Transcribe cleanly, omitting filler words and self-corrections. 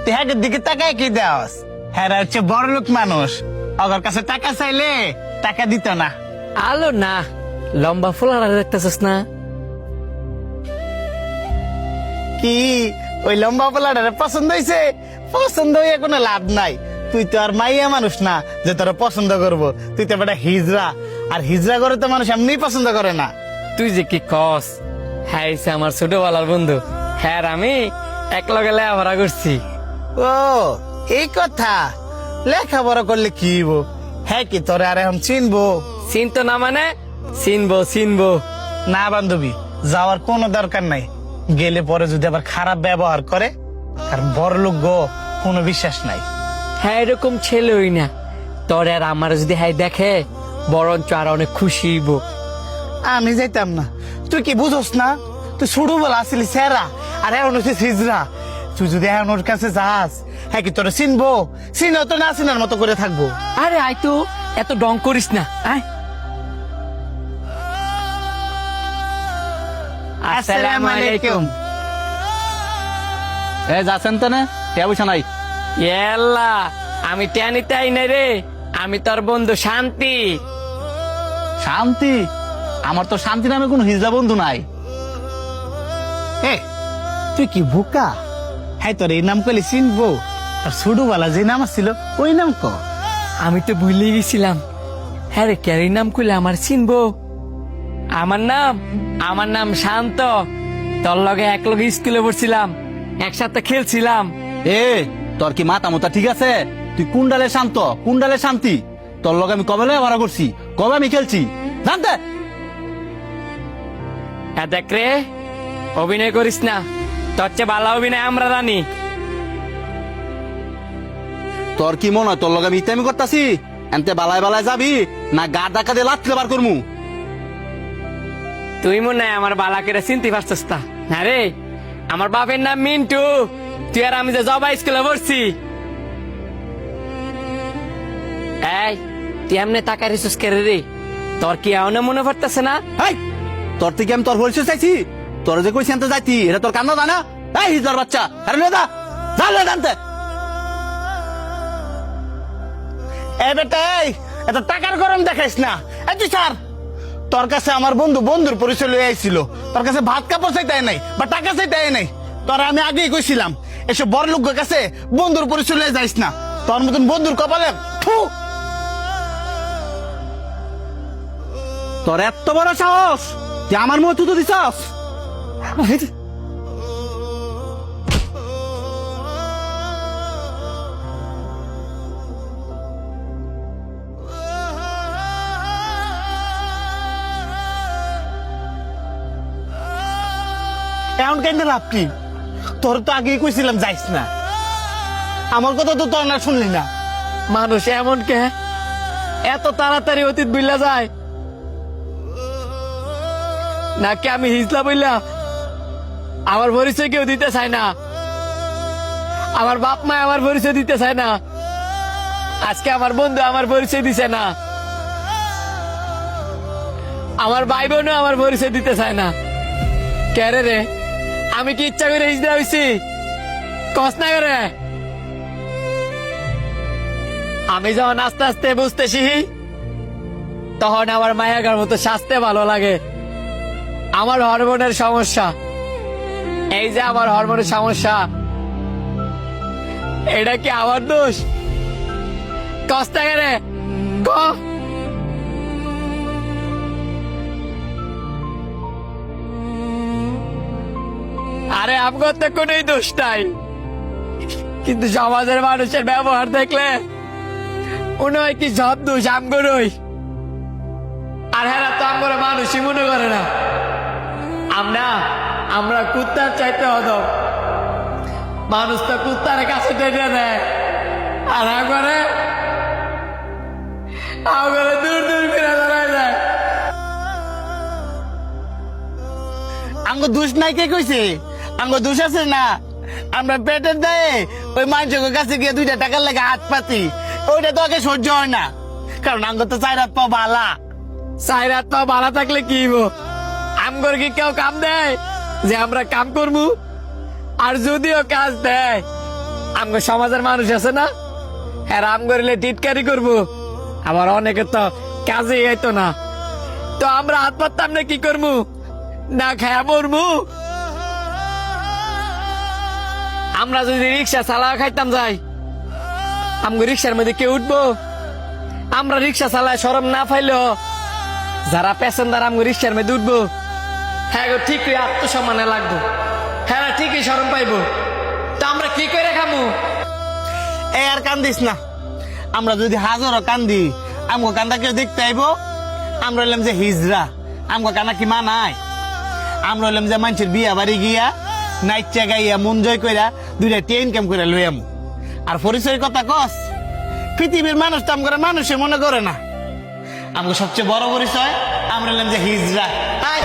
তুই হ্যাঁ দিকে তাকায় কি দেওয়াস? হ্যাঁ হচ্ছে বড় লোক মানুষ, ওর কাছে টাকা চাইলে টাকা দিত না। আলো না, লম্বা ফোলারা দেখতেছিস না? কি ওই লম্বা পোলাটারে পছন্দ হয়েছে? পছন্দ হয়ে কোনো লাভ নাই। তুই তো আর মাইয়া মানুষ না যে তোরা পছন্দ করবো। তুই তো বেটা হিজড়া, আর হিজড়া করে তো মানুষ এমনি পছন্দ করে না। তুই যে কি কস, হ্যাঁ ইসে আমার ছোটবেলার বন্ধু। হ্যাঁ আমি একলগে লেখাপড়া করছি। ও এই কথা, লেখাপড়া করলে কি হইব? হ্যাঁ কি তোরে আর এখন চিনবো? চিনতো না মানে? চিনবো চিনবো। না বান্ধবী, যাওয়ার কোনো দরকার নাই। গেলে পরে যদি আবার খারাপ ব্যবহার করে, কারণ বড় লোক গো, কোনো বিশ্বাস নাই। হ্যাঁ এরকম ছেলে হই না, তোর আর আমার যদি হ্যাঁ দেখে বরঞ্চ আর অনেক খুশি হইব। আমি যাইতাম না। তুই কি বুঝোস না? তুই ছোটবেলা আসলি সেরা, আর এখন হচ্ছে হিজড়া। তুই যদি এখন ওর কাছে যাস, হ্যাঁ কি তোরা চিনবো? চিনো তো না চিনার মতো করে থাকবো। আরে আয় তো, এত ডং করিস না, আয়। আসসালামু আলাইকুম। এ যাচ্ছেন তো না, পয়সা নাই। এল্লা, আমি টেনিতে আই নাই রে, আমি তোর বন্ধু শান্তি। শান্তি? আমার তো শান্তি নামে কোন হিজড়া বন্ধু নাই। এ তুই কি বোকা? হ্যাঁ তোর এই নাম করলে চিনবো? আর ছোটবেলা যে নাম ছিল ওই নাম ক। আমি তো ভুলে গেছিলাম। হ্যাঁ রে, ক্যারি নাম কইলে আমার চিনবো? আমার নাম শান্ত। তোর লগে এক লগে স্কুলে পড়ছিলাম, একসাথে খেলছিলাম। এ তোর কি মাথা মোতা ঠিক আছে? তুই কুন্ডালে শান্ত, কুন্ডালে শান্তি। তোর লগে আমি কবে ভাড়া করছি, কবে আমি খেলছি জানতে? দেখ রে, অভিনয় করিস না, তোর চেয়ে ভালো অভিনয় আমরা জানি। তোর কি মনে হয় তোর লগে আমি ইতামি করতাছি? এনতে বালায় বালায় যাবি না গা ডাকা দিয়ে লাথলে বার করমু? তুই মনে হয় আমার বালা করে চিনতে পারছিস না? না রে, আমার বাপের নাম মিন্টু। তুই আর আমি যে জবা স্কুলে পড়ছি। এই তুই এমনি টাকা রিসুস করে রে, তোর কি এমন মনে পড়তেছে না? এই তোর থেকে আমি তোর পরিচয় চাইছি? তোর যে কইছি আনতে যাইতি এটা তোর কান্না জানা? এই হিজড়ার বাচ্চা, আরে লে দা জানলে জানতে। এ বেটা, এই এত টাকার গরম দেখাইস না। এই তুই স্যার, তোর কাছে আমার বন্ধু বন্ধুর পরিচয় লয়ে আইছিল। তোর কাছে ভাত কাপড় চাইতে নাই বা টাকা চাইতে নাই। তোর আমি আগেই কইছিলাম এসব বড় লোকের কাছে বন্ধুর পরিচয় লয়ে যাইস না। তোর মতন বন্ধুর কপালে থু। তোর এত বড় সাহস যে আমার মুখ তুই দিছস? এমন কেন লাভ কি? তোর তো আগেই কইছিলাম যাইস না। আমার কথা তো তোর না শুনলি না। মানুষ এমন কে এত তাড়াতাড়ি অতীত বুইলা যায়? নাকি আমি হিজলা বইলা আমার পরিচয় কেউ দিতে চায় না? আমার বাপ মা আমার পরিচয় দিতে চায় না, আজকে আমার বন্ধু আমার পরিচয় দিছে না, আমার ভাই বোনও আমার পরিচয় দিতে চায় না। কেরে রে, আমি কি ইচ্ছা করে হিজলা হইছি? কস না করে। আমি যখন আস্তে আস্তে বুঝতেছি, তখন আমার মায়াগার মতো শাস্তে ভালো লাগে। আমার হরমোনের সমস্যা, এই যে আমার হরমোনের সমস্যা, এটা কি আমার দোষ? কষ্ট করে ক। আরে আমগর তো কোনোই দোষ নাই, কিন্তু সমাজের মানুষের ব্যবহার দেখলে মনে হয় কি সব দোষ আমগরই। আর হ্যাঁ তো আমগর মানুষই মনে করে না। আমরা কুত্তার চাইতে হতো, মানুষ তো কুত্তার কাছে টেনে দেয়, আর আমগরে দূর দূর ফিরে দাঁড়ায় যায়। আঙ্গ দোষ নাই কে কইছে? আঙ্গ দোষ আছে না। আমরা পেটের দায়ে ওই মানুষের কাছে গিয়ে 2টা টাকার লাগে হাত পাতি, ওইটা তো আগে সহ্য হয় না। কারণ আঙ্গ তো 4 হাত পা বালা। 4 হাত পা ভালো থাকলে কি হইব? আমগর কি কেউ কাম দেয় যে আমরা কাম করবো? আর যদিও কাজ দেয়, আমগো সমাজের মানুষ আছে না, হ্যাঁ আম করলে টিটকারি করবো, আবার অনেকে তো কাজে আইতো না, তো আমরা হাত পাততাম না, কি করবো, না খায়া মরমু। আমরা যদি রিক্সা চালা খাইতাম যাই, আমগো রিক্সার মধ্যে কেউ উঠবো? আমরা রিক্সা চালায় শরম না পাইলেও যারা প্যাসেঞ্জার আমগো রিক্সার মধ্যে উঠবো, হ্যাঁ গো ঠিকই আত্মসম্মানে লাগবো, হ্যাঁ ঠিকই শরম পাইবো। তো আমরা কি করে খামু? এ আর কান্দিস না, আমরা যদি হাজারও কান্দি আমগো কান্দা কেউ দেখতে আইবো? আমরা হইলাম যে হিজরা, আমগো কান্না কি মানায়? আমরা হইলাম যে মানুষের বিয়া বাড়ি গিয়া নাইচা গাইয়া মন জয় কইরা দুইটা টেন কাম করে লইয়াম। আর পরিচয়ের কথা কস, পৃথিবীর মানুষ তো আমগো মানুষে মনে করে না। আমগো সবচেয়ে বড় পরিচয় আমরা হইলাম যে হিজরা। আয়